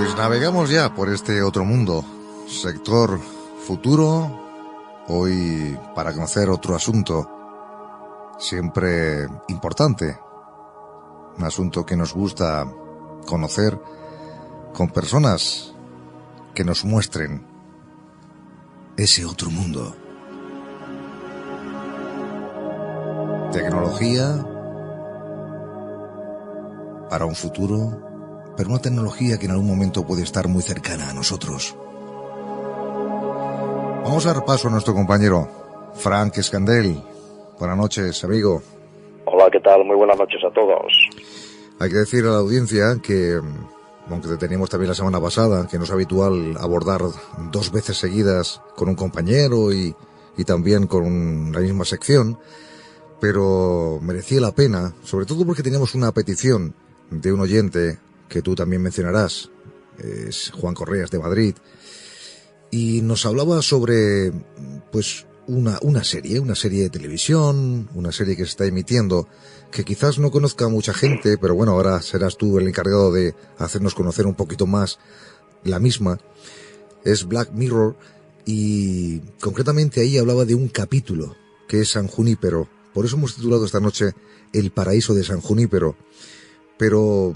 Pues navegamos ya por este otro mundo, sector futuro, hoy para conocer otro asunto, siempre importante, un asunto que nos gusta conocer con personas que nos muestren ese otro mundo. Tecnología para un futuro, pero una tecnología que en algún momento puede estar muy cercana a nosotros. Vamos a dar paso a nuestro compañero Frank Escandell. Buenas noches, amigo. Hola, ¿qué tal? Muy buenas noches a todos. Hay que decir a la audiencia que, aunque te teníamos también la semana pasada, que no es habitual abordar 2 veces seguidas con un compañero y también con la misma sección, pero merecía la pena, sobre todo porque teníamos una petición de un oyente que tú también mencionarás, es Juan Correas de Madrid, y nos hablaba sobre pues una serie de televisión, una serie que se está emitiendo, que quizás no conozca mucha gente, pero bueno, ahora serás tú el encargado de hacernos conocer un poquito más la misma. Es Black Mirror, y concretamente ahí hablaba de un capítulo que es San Junípero. Por eso hemos titulado esta noche El paraíso de San Junípero. Pero,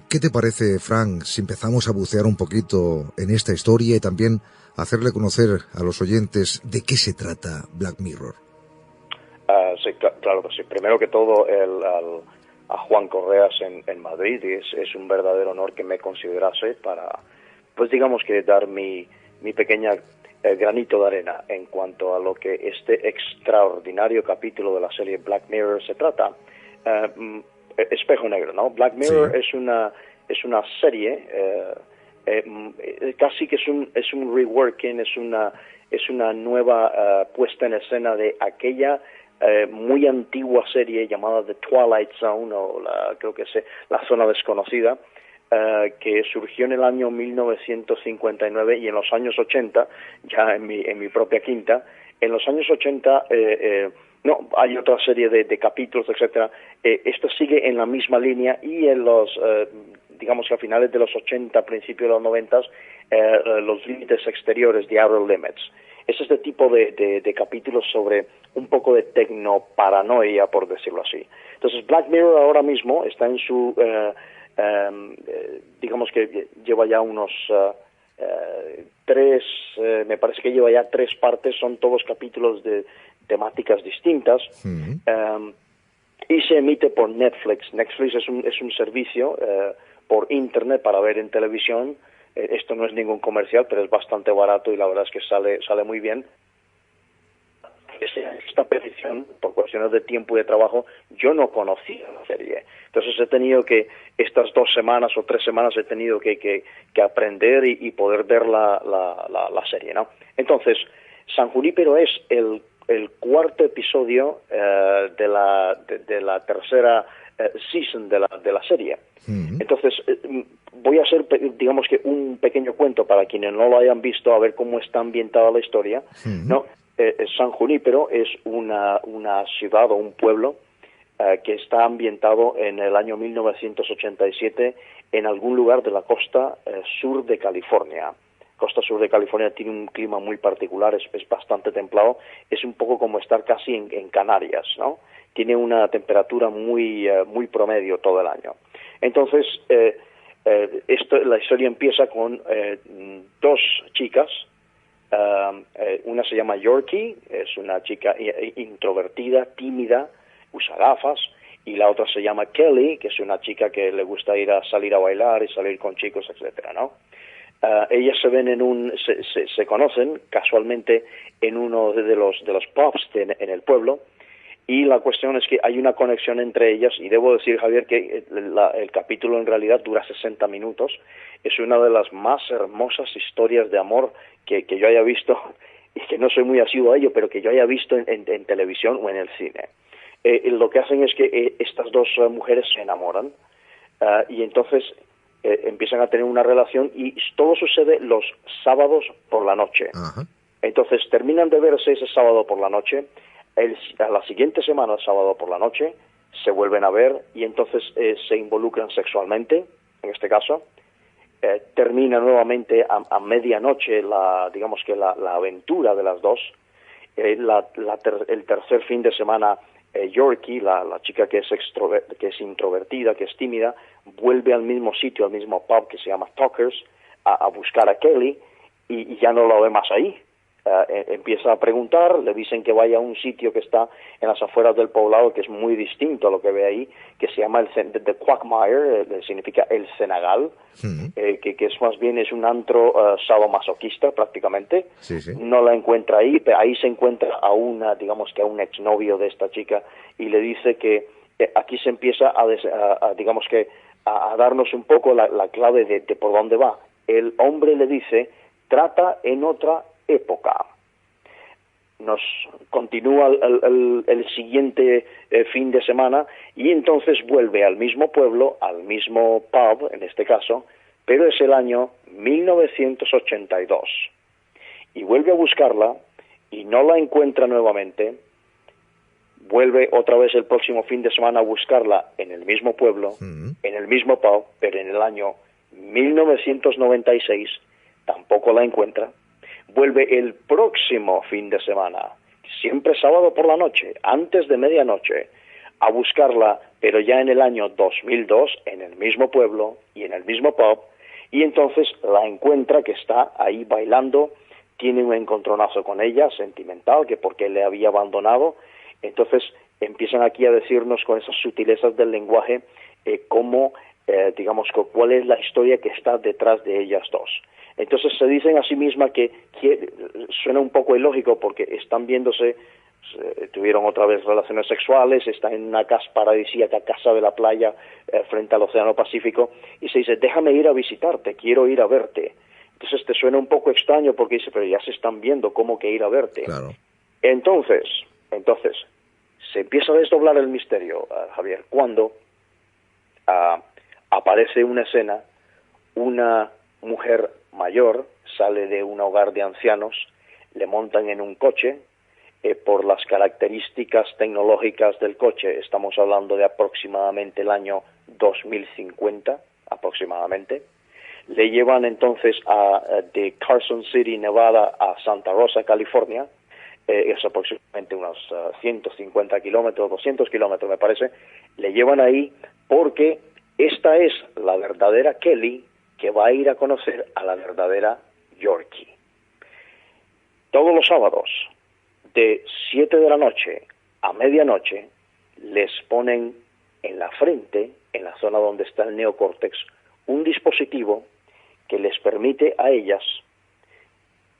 ¿qué te parece, Frank, si empezamos a bucear un poquito en esta historia y también hacerle conocer a los oyentes de qué se trata Black Mirror? Sí, claro que sí. Primero que todo, a Juan Correas en Madrid, es un verdadero honor que me considerase para, pues digamos que dar mi pequeña granito de arena en cuanto a lo que este extraordinario capítulo de la serie Black Mirror se trata. Espejo Negro, ¿no? Black Mirror sí. es una serie, casi que es un reworking, es una nueva puesta en escena de aquella muy antigua serie llamada The Twilight Zone, o creo que es la zona desconocida, que surgió en el año 1959 y en los años 80, ya en mi propia quinta, en los años 80... no, hay otra serie de capítulos, etcétera. Esto sigue en la misma línea y en los, digamos que a finales de los 80, principios de los 90, los límites exteriores, the outer limits. Es este tipo de capítulos sobre un poco de tecnoparanoia, por decirlo así. Entonces, Black Mirror ahora mismo está en su, digamos que lleva ya unos... me parece que lleva ya 3 partes, son todos capítulos de temáticas distintas, y se emite por Netflix. Netflix es un servicio por internet para ver en televisión. Esto no es ningún comercial, pero es bastante barato y la verdad es que sale muy bien. Esta petición, por cuestiones de tiempo y de trabajo, yo no conocía la serie. Entonces he tenido que, estas 2 semanas o 3 semanas he tenido que aprender y poder ver la serie, ¿no? Entonces, San Junípero es el 4º episodio de la tercera season de la serie. Entonces, voy a hacer, digamos que un pequeño cuento para quienes no lo hayan visto, a ver cómo está ambientada la historia, ¿no? San Junípero es una ciudad o un pueblo que está ambientado en el año 1987 en algún lugar de la costa sur de California. Costa sur de California tiene un clima muy particular, es bastante templado, es un poco como estar casi en Canarias, ¿no? Tiene una temperatura muy promedio todo el año. Entonces, la historia empieza con 2 chicas. Una se llama Yorkie, es una chica introvertida, tímida, usa gafas, y la otra se llama Kelly, que es una chica que le gusta salir a bailar y salir con chicos, etcétera, ¿no? Ellas se ven se conocen casualmente en uno de los pubs en el pueblo, y la cuestión es que hay una conexión entre ellas, y debo decir, Javier, que el capítulo en realidad dura 60 minutos, es una de las más hermosas historias de amor que yo haya visto, y que no soy muy asiduo a ello, pero que yo haya visto en televisión o en el cine. Lo que hacen es que estas 2 mujeres se enamoran, y entonces empiezan a tener una relación, y todo sucede los sábados por la noche. Uh-huh. Entonces terminan de verse ese sábado por la noche, a la siguiente semana, el sábado por la noche, se vuelven a ver y entonces se involucran sexualmente, en este caso, termina nuevamente a medianoche digamos que la aventura de las dos. El tercer fin de semana, Yorkie, la chica que es introvertida, que es tímida, vuelve al mismo sitio, al mismo pub que se llama Tucker's, a buscar a Kelly, y ya no la ve más ahí. Empieza a preguntar, le dicen que vaya a un sitio que está en las afueras del poblado, que es muy distinto a lo que ve ahí, que se llama The Quagmire, significa el Cenagal, que es más bien es un antro sadomasoquista prácticamente. Sí, sí. No la encuentra ahí, pero ahí se encuentra a un exnovio de esta chica, y le dice que aquí se empieza a darnos un poco la clave de por dónde va. El hombre le dice: trata en otra época. Nos continúa el siguiente fin de semana, y entonces vuelve al mismo pueblo, al mismo pub en este caso, pero es el año 1982, y vuelve a buscarla y no la encuentra nuevamente. Vuelve otra vez el próximo fin de semana a buscarla en el mismo pueblo, en el mismo pub, pero en el año 1996 tampoco la encuentra. Vuelve el próximo fin de semana, siempre sábado por la noche, antes de medianoche, a buscarla, pero ya en el año 2002, en el mismo pueblo y en el mismo pub, y entonces la encuentra que está ahí bailando, tiene un encontronazo con ella, sentimental, que porque le había abandonado. Entonces empiezan aquí a decirnos con esas sutilezas del lenguaje cuál es la historia que está detrás de ellas dos. Entonces se dicen a sí mismas que suena un poco ilógico, porque están viéndose, tuvieron otra vez relaciones sexuales, están en una casa paradisíaca, casa de la playa, frente al Océano Pacífico, y se dice: déjame ir a visitarte, quiero ir a verte. Entonces te suena un poco extraño, porque dice: pero ya se están viendo, ¿cómo que ir a verte? Claro. Entonces, se empieza a desdoblar el misterio, Javier, cuando aparece una escena, una mujer mayor sale de un hogar de ancianos, le montan en un coche, por las características tecnológicas del coche, estamos hablando de aproximadamente el año 2050, aproximadamente. Le llevan entonces de Carson City, Nevada, a Santa Rosa, California. Es aproximadamente unos 150 kilómetros, 200 kilómetros me parece. Le llevan ahí porque esta es la verdadera Kelly, que va a ir a conocer a la verdadera Yorkie. Todos los sábados, de 7 de la noche a medianoche, les ponen en la frente, en la zona donde está el neocórtex, un dispositivo que les permite a ellas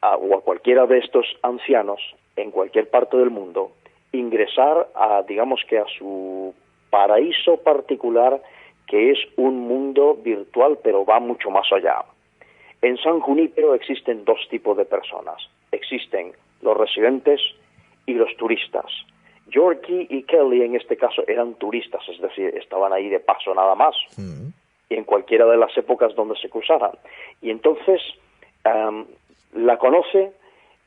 o a cualquiera de estos ancianos en cualquier parte del mundo ingresar a su paraíso particular, que es un mundo virtual, pero va mucho más allá. En San Junípero existen dos tipos de personas. Existen los residentes y los turistas. Yorkie y Kelly en este caso eran turistas, es decir, estaban ahí de paso nada más, y en cualquiera de las épocas donde se cruzaran. Y entonces la conoce,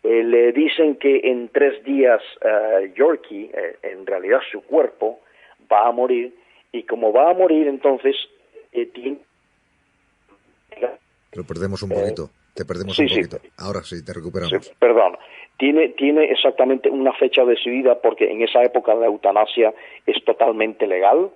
le dicen que en 3 días Yorkie, en realidad su cuerpo, va a morir, y como va a morir, entonces tiene... Lo perdemos un poquito, te perdemos un poquito. Sí. Ahora sí, te recuperamos. Sí, perdón. Tiene exactamente una fecha decidida, porque en esa época la eutanasia es totalmente legal.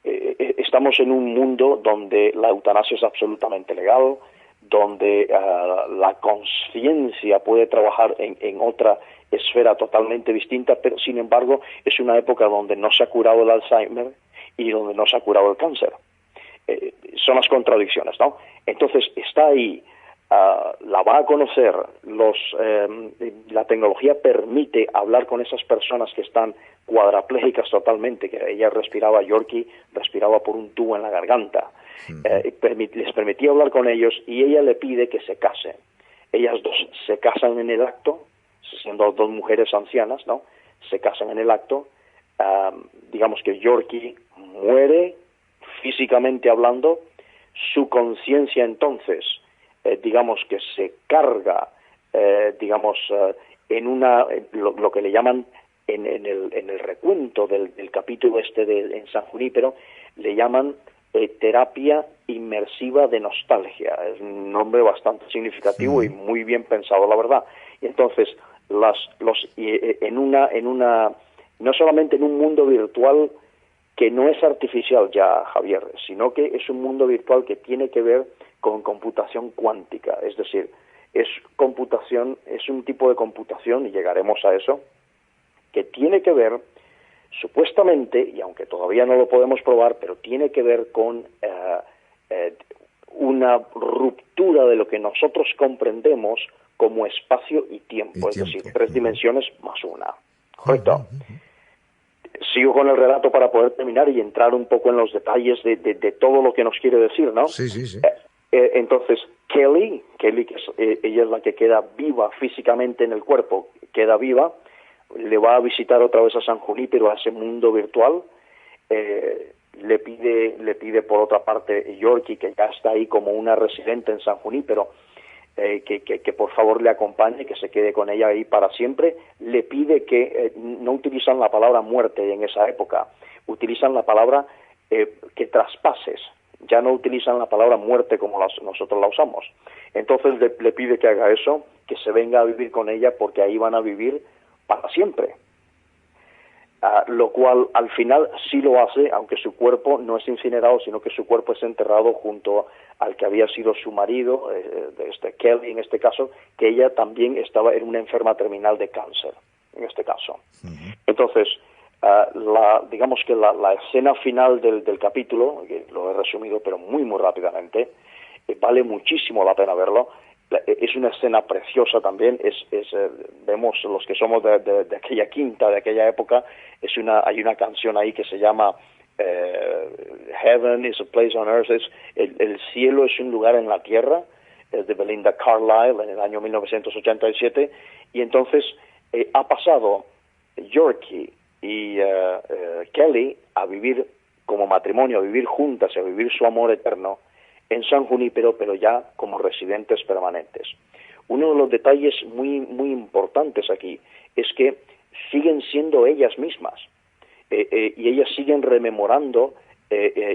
Estamos en un mundo donde la eutanasia es absolutamente legal, donde la conciencia puede trabajar en otra esfera totalmente distinta, pero sin embargo es una época donde no se ha curado el Alzheimer y donde no se ha curado el cáncer. Son las contradicciones, ¿no? Entonces está ahí, la va a conocer, la tecnología permite hablar con esas personas que están cuadraplégicas totalmente, que ella respiraba, Yorkie respiraba por un tubo en la garganta. Les permitía hablar con ellos, y ella le pide que se casen. Ellas dos se casan en el acto, siendo 2 mujeres ancianas, ¿no? Se casan en el acto. Digamos que Yorkie muere físicamente hablando, su conciencia entonces, digamos que se carga, en lo que le llaman en el recuento del capítulo en San Junípero, le llaman terapia inmersiva de nostalgia. Es un nombre bastante significativo y muy bien pensado, la verdad. Y entonces, no solamente en un mundo virtual que no es artificial ya, Javier, sino que es un mundo virtual que tiene que ver con computación cuántica, es decir, es un tipo de computación, y llegaremos a eso, que tiene que ver, supuestamente, y aunque todavía no lo podemos probar, pero tiene que ver con una ruptura de lo que nosotros comprendemos como espacio y tiempo, es decir, 3 dimensiones más una. ¿Correcto? Sigo con el relato para poder terminar y entrar un poco en los detalles de todo lo que nos quiere decir, ¿no? Sí, sí, sí. Entonces, Kelly, que ella es la que queda viva físicamente en el cuerpo, queda viva, le va a visitar otra vez a San Junípero, a ese mundo virtual. Le pide por otra parte Yorkie, que ya está ahí como una residente en San Junípero, que por favor le acompañe, que se quede con ella ahí para siempre. Le pide que no utilizan la palabra muerte en esa época, utilizan la palabra que traspases, ya no utilizan la palabra muerte como nosotros la usamos. Entonces le pide que haga eso, que se venga a vivir con ella, porque ahí van a vivir para siempre. Lo cual al final sí lo hace, aunque su cuerpo no es incinerado, sino que su cuerpo es enterrado junto al que había sido su marido, Kelly en este caso, que ella también estaba en una enferma terminal de cáncer, en este caso. Entonces, digamos que la escena final del capítulo, que lo he resumido pero muy muy rápidamente, vale muchísimo la pena verlo. Es una escena preciosa también. Vemos los que somos de aquella quinta, de aquella época, hay una canción ahí que se llama Heaven is a place on earth. El cielo es un lugar en la tierra, es de Belinda Carlisle en el año 1987. Y entonces ha pasado Yorkie y Kelly a vivir como matrimonio, a vivir juntas, a vivir su amor eterno en San Junípero, pero ya como residentes permanentes. Uno de los detalles muy muy importantes aquí es que siguen siendo ellas mismas, y ellas siguen rememorando,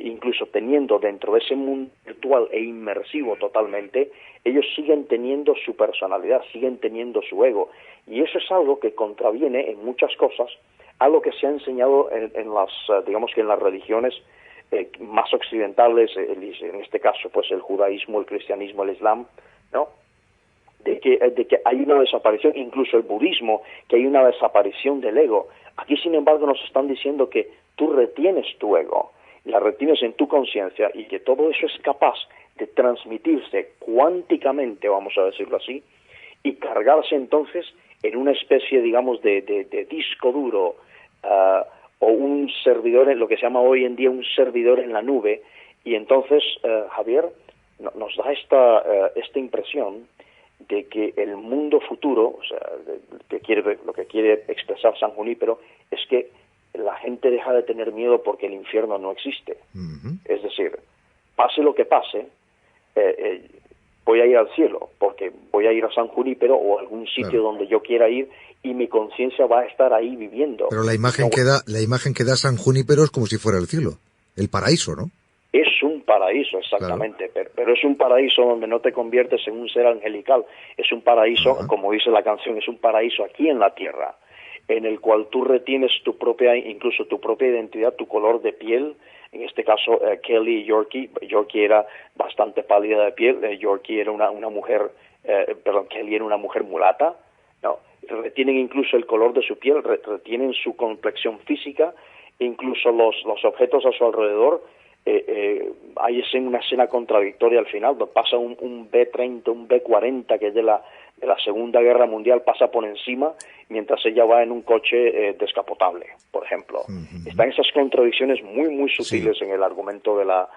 incluso teniendo dentro de ese mundo virtual e inmersivo totalmente, ellos siguen teniendo su personalidad, siguen teniendo su ego, y eso es algo que contraviene en muchas cosas a lo que se ha enseñado en las, digamos que en las religiones más occidentales, en este caso pues el judaísmo, el cristianismo, el islam, ¿no? De que hay una desaparición, incluso el budismo, que hay una desaparición del ego. Aquí, sin embargo, nos están diciendo que tú retienes tu ego, la retienes en tu conciencia, y que todo eso es capaz de transmitirse cuánticamente, vamos a decirlo así, y cargarse entonces en una especie, digamos, de disco duro, o un servidor, en lo que se llama hoy en día un servidor en la nube. Y entonces, Javier, nos da esta impresión de que el mundo futuro, o sea, lo que quiere expresar San Junípero, es que la gente deja de tener miedo porque el infierno no existe. Es decir, pase lo que pase, voy a ir al cielo, porque voy a ir a San Junípero o a algún sitio donde yo quiera ir, y mi conciencia va a estar ahí viviendo. Pero la imagen que da San Junípero es como si fuera el cielo, el paraíso, ¿no? Es un paraíso, exactamente, claro. Pero es un paraíso donde no te conviertes en un ser angelical. Es un paraíso, como dice la canción, es un paraíso aquí en la tierra, en el cual tú retienes incluso tu propia identidad, tu color de piel. En este caso, Kelly y Yorkie era bastante pálida de piel, Yorkie era una mujer, Kelly era una mujer mulata, ¿no? Retienen incluso el color de su piel, retienen su complexión física, incluso los objetos a su alrededor. Hay una escena contradictoria al final, donde pasa un B-30, un B-40, que es de la Segunda Guerra Mundial, pasa por encima, mientras ella va en un coche descapotable, por ejemplo. Están esas contradicciones muy, muy sutiles en el argumento de la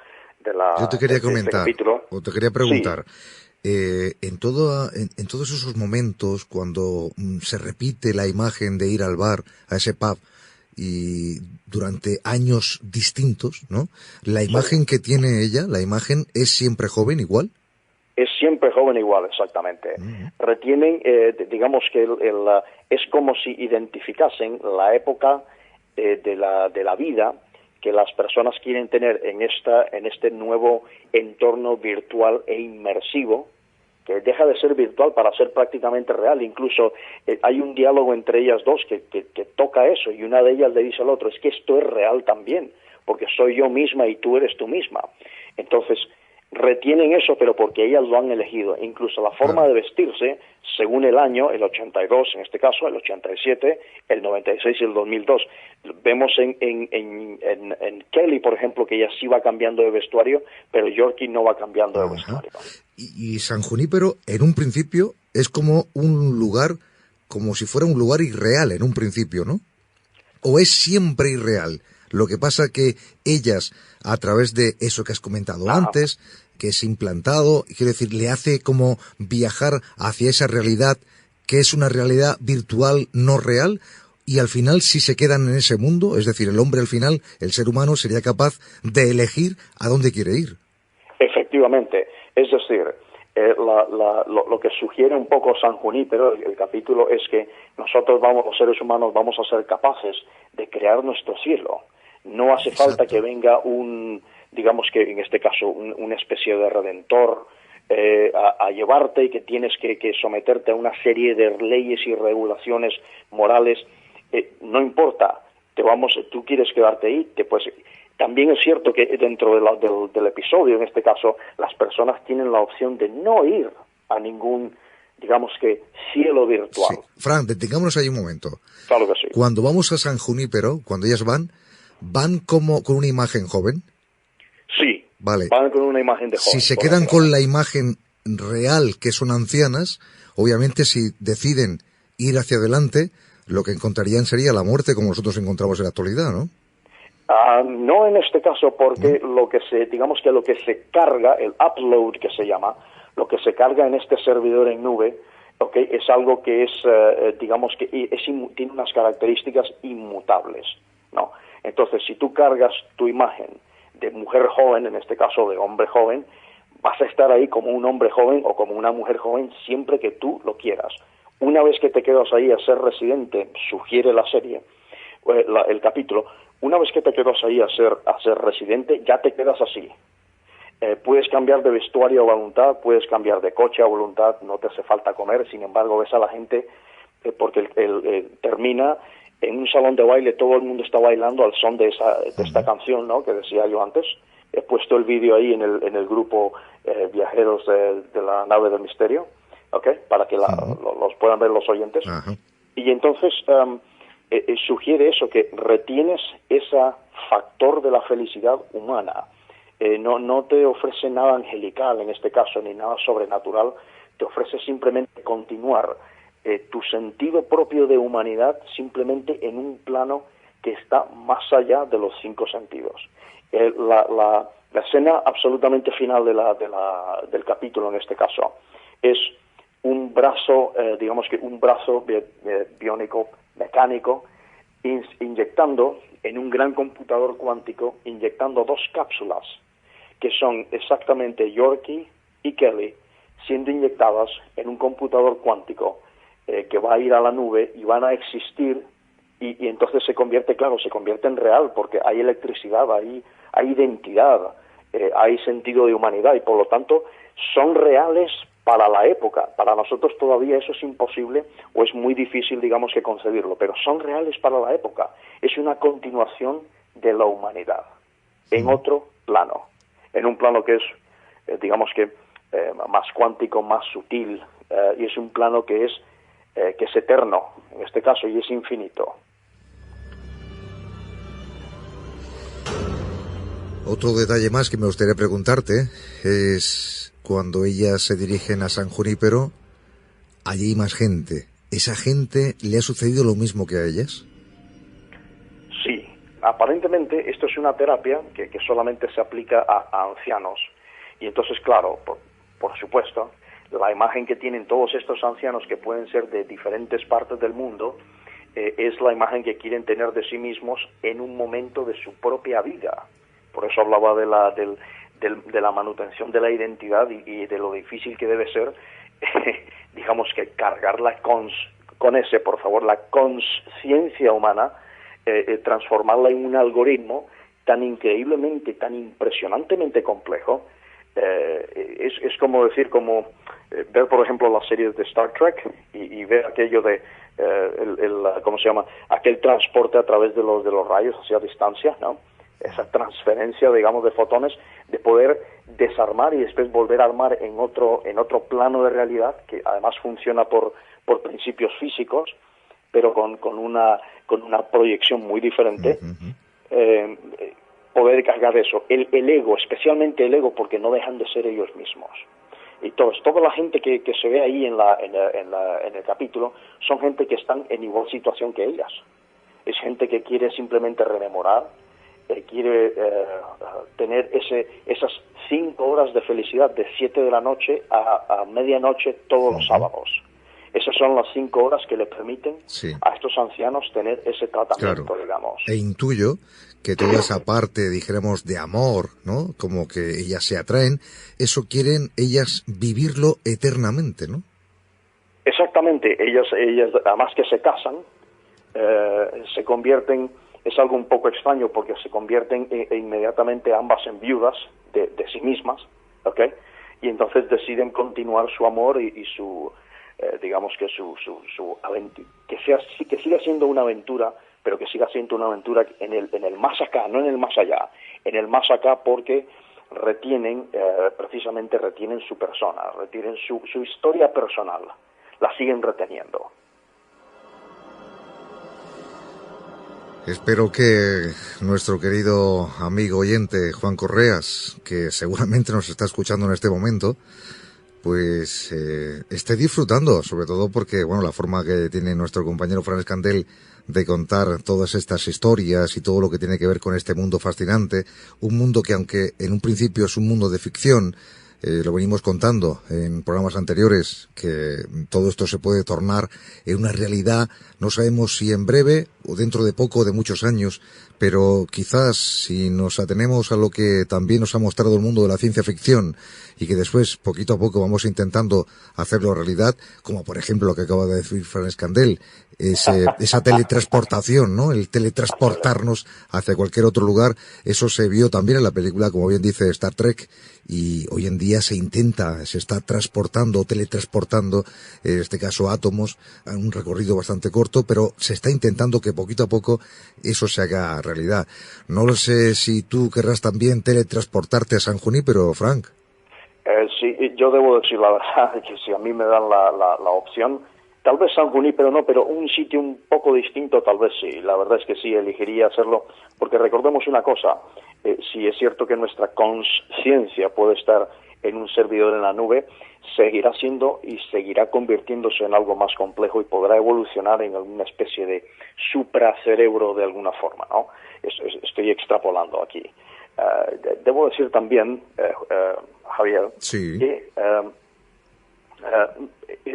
Yo te quería comentar, capítulo. o te quería preguntar, Sí. En todos esos momentos, cuando se repite la imagen de ir al bar, a ese pub, y durante años distintos, ¿no? La imagen que tiene ella, la imagen es siempre joven igual. Es siempre joven igual, exactamente. Retienen, digamos que es como si identificasen la época de la vida que las personas quieren tener en este nuevo entorno virtual e inmersivo, que deja de ser virtual para ser prácticamente real. Incluso hay un diálogo entre ellas dos que toca eso, y una de ellas le dice al otro, es que esto es real también, porque soy yo misma y tú eres tú misma. Entonces, retienen eso, pero porque ellas lo han elegido. Incluso la forma de vestirse, según el año, el 82 en este caso, el 87, el 96 y el 2002. Vemos en Kelly, por ejemplo, que ella sí va cambiando de vestuario, pero Yorkie no va cambiando de vestuario. Y San Junípero, en un principio, es como un lugar, como si fuera un lugar irreal en un principio, ¿no? ¿O es siempre irreal? Lo que pasa que ellas, a través de eso que has comentado antes, que es implantado, quiero decir, le hace como viajar hacia esa realidad que es una realidad virtual no real, y al final si se quedan en ese mundo, es decir, el hombre al final, el ser humano, sería capaz de elegir a dónde quiere ir. Efectivamente, es decir, lo que sugiere un poco San Junípero, el capítulo, es que nosotros los seres humanos, vamos a ser capaces de crear nuestro cielo. No hace falta que venga digamos que en este caso, una especie de redentor a llevarte, y que tienes que someterte a una serie de leyes y regulaciones morales. No importa, tú quieres quedarte ahí, también es cierto que dentro del episodio, en este caso, las personas tienen la opción de no ir a ningún, digamos que, cielo virtual. Sí. Fran, detengámonos ahí un momento. Claro que sí. Cuando vamos a San Junípero, cuando ellas van como con una imagen joven. Sí, vale. Van con una imagen de joven. Si se quedan con la imagen real, que son ancianas, obviamente si deciden ir hacia adelante, lo que encontrarían sería la muerte, como nosotros encontramos en la actualidad, ¿no? No en este caso, porque lo que se carga, el upload que se llama, lo que se carga en este servidor en nube, es algo que es, tiene unas características inmutables, ¿no? Entonces, si tú cargas tu imagen de mujer joven, en este caso de hombre joven, vas a estar ahí como un hombre joven o como una mujer joven siempre que tú lo quieras. Una vez que te quedas ahí a ser residente, sugiere la serie, el capítulo, una vez que te quedas ahí a ser residente, ya te quedas así. Puedes cambiar de vestuario a voluntad, puedes cambiar de coche a voluntad, no te hace falta comer. Sin embargo, ves a la gente, porque termina en un salón de baile, todo el mundo está bailando al son de esta canción, ¿no?, que decía yo antes. He puesto el vídeo ahí en el grupo Viajeros de la Nave del Misterio, para que los puedan ver los oyentes. Y entonces sugiere eso, que retienes ese factor de la felicidad humana. No te ofrece nada angelical en este caso, ni nada sobrenatural. Te ofrece simplemente continuar tu sentido propio de humanidad simplemente en un plano que está más allá de los 5 sentidos. La escena absolutamente final del capítulo, en este caso, es un brazo, un brazo biónico, mecánico, inyectando en un gran computador cuántico, inyectando 2 cápsulas, que son exactamente Yorkie y Kelly, siendo inyectadas en un computador cuántico que va a ir a la nube y van a existir, y entonces se convierte en real, porque hay electricidad, hay identidad, hay sentido de humanidad, y por lo tanto son reales para la época. Para nosotros todavía eso es imposible, o es muy difícil, que concebirlo, pero son reales para la época. Es una continuación de la humanidad, en otro plano, en un plano que es, más cuántico, más sutil, y es un plano que es eterno, en este caso, y es infinito. Otro detalle más que me gustaría preguntarte es cuando ellas se dirigen a San Junípero, allí hay más gente. ¿Esa gente le ha sucedido lo mismo que a ellas? Sí, aparentemente esto es una terapia que solamente se aplica a ancianos. Y entonces, claro, por supuesto, la imagen que tienen todos estos ancianos, que pueden ser de diferentes partes del mundo, es la imagen que quieren tener de sí mismos en un momento de su propia vida. Por eso hablaba de la manutención de la identidad y de lo difícil que debe ser, que cargarla con la conciencia humana, transformarla en un algoritmo tan increíblemente, tan impresionantemente complejo. Es como decir, ver, por ejemplo, las series de Star Trek y ver aquello de, ¿cómo se llama? Aquel transporte a través de los rayos hacia distancia, ¿no? Esa transferencia, digamos, de fotones, de poder desarmar y después volver a armar en otro plano de realidad, que además funciona por principios físicos, pero con una proyección muy diferente. Poder cargar eso, el ego, especialmente el ego, porque no dejan de ser ellos mismos. Y toda la gente que se ve ahí en el capítulo son gente que están en igual situación que ellas. Es gente que quiere simplemente rememorar, quiere tener esas 5 horas de felicidad de 7 de la noche a medianoche todos los sábados. Esas son las 5 horas que le permiten a estos ancianos tener ese tratamiento, digamos. E intuyo que toda esa parte, dijéramos, de amor, ¿no? Como que ellas se atraen, eso quieren ellas vivirlo eternamente, ¿no? Exactamente. Ellas además que se casan, se convierten, es algo un poco extraño porque se convierten inmediatamente ambas en viudas de sí mismas, ¿ok? Y entonces deciden continuar su amor y su... digamos que su aventura, que siga siendo una aventura, pero que siga siendo una aventura en el más acá, no en el más allá, en el más acá, porque precisamente retienen su persona, retienen su historia personal, la siguen reteniendo. Espero que nuestro querido amigo oyente Juan Correas, que seguramente nos está escuchando en este momento, pues esté disfrutando, sobre todo porque, bueno, la forma que tiene nuestro compañero Fran Escandell de contar todas estas historias y todo lo que tiene que ver con este mundo fascinante, un mundo que, aunque en un principio es un mundo de ficción, lo venimos contando en programas anteriores, que todo esto se puede tornar en una realidad, no sabemos si en breve o dentro de poco, de muchos años, pero quizás si nos atenemos a lo que también nos ha mostrado el mundo de la ciencia ficción y que después, poquito a poco, vamos intentando hacerlo realidad, como por ejemplo lo que acaba de decir Fran Escandell, esa teletransportación, ¿no? El teletransportarnos hacia cualquier otro lugar, eso se vio también en la película, como bien dice Star Trek, y hoy en día se está transportando, teletransportando, en este caso átomos, a un recorrido bastante corto, pero se está intentando que poquito a poco eso se haga realidad. No lo sé si tú querrás también teletransportarte a San Junípero, Frank. Sí, yo debo decir la verdad que si a mí me dan la opción, tal vez San Junípero no, pero un sitio un poco distinto tal vez sí. La verdad es que sí, elegiría hacerlo, porque recordemos una cosa, si es cierto que nuestra conciencia puede estar en un servidor en la nube, seguirá siendo y seguirá convirtiéndose en algo más complejo y podrá evolucionar en alguna especie de supracerebro de alguna forma, ¿no? Estoy extrapolando aquí. Debo decir también, Javier, sí, que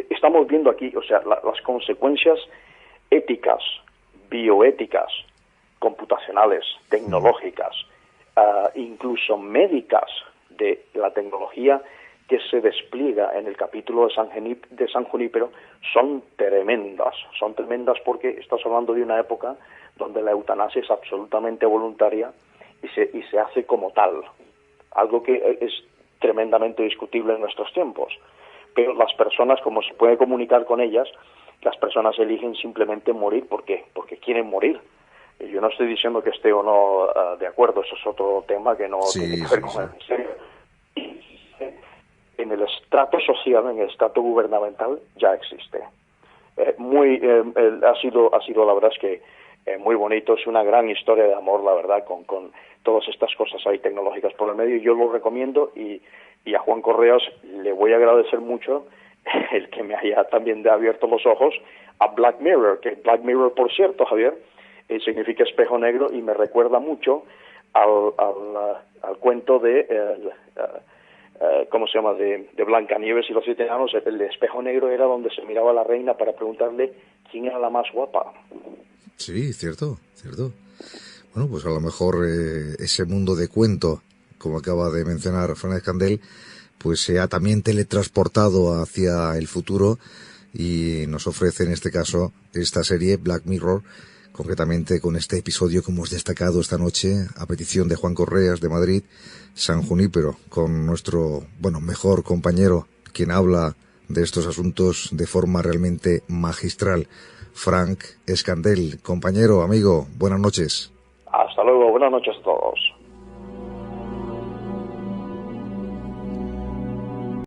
estamos viendo aquí, o sea, las consecuencias éticas, bioéticas, computacionales, tecnológicas, incluso médicas de la tecnología que se despliega en el capítulo de San Junípero son tremendas porque estás hablando de una época donde la eutanasia es absolutamente voluntaria y se hace como tal, algo que es tremendamente discutible en nuestros tiempos, pero las personas, como se puede comunicar con ellas, las personas eligen simplemente morir porque quieren morir. Yo no estoy diciendo que esté o no de acuerdo, eso es otro tema que no tiene que ver con el... En el estrato social, en el estrato gubernamental, ya existe. Ha sido la verdad es que muy bonito, es una gran historia de amor, la verdad, con todas estas cosas ahí tecnológicas por el medio. Yo lo recomiendo y a Juan Correas le voy a agradecer mucho el que me haya también abierto los ojos a Black Mirror, que Black Mirror, por cierto, Javier, significa espejo negro y me recuerda mucho al cuento de ¿cómo se llama? De Blancanieves y los 7 enanos. El de espejo negro era donde se miraba a la reina para preguntarle quién era la más guapa. Sí, cierto. Bueno, pues a lo mejor ese mundo de cuento, como acaba de mencionar Fran Escandell, pues se ha también teletransportado hacia el futuro y nos ofrece en este caso esta serie Black Mirror concretamente con este episodio que hemos destacado esta noche, a petición de Juan Correas de Madrid, San Junípero, con nuestro, mejor compañero, quien habla de estos asuntos de forma realmente magistral, Frank Escandell. Compañero, amigo, buenas noches. Hasta luego, buenas noches a todos.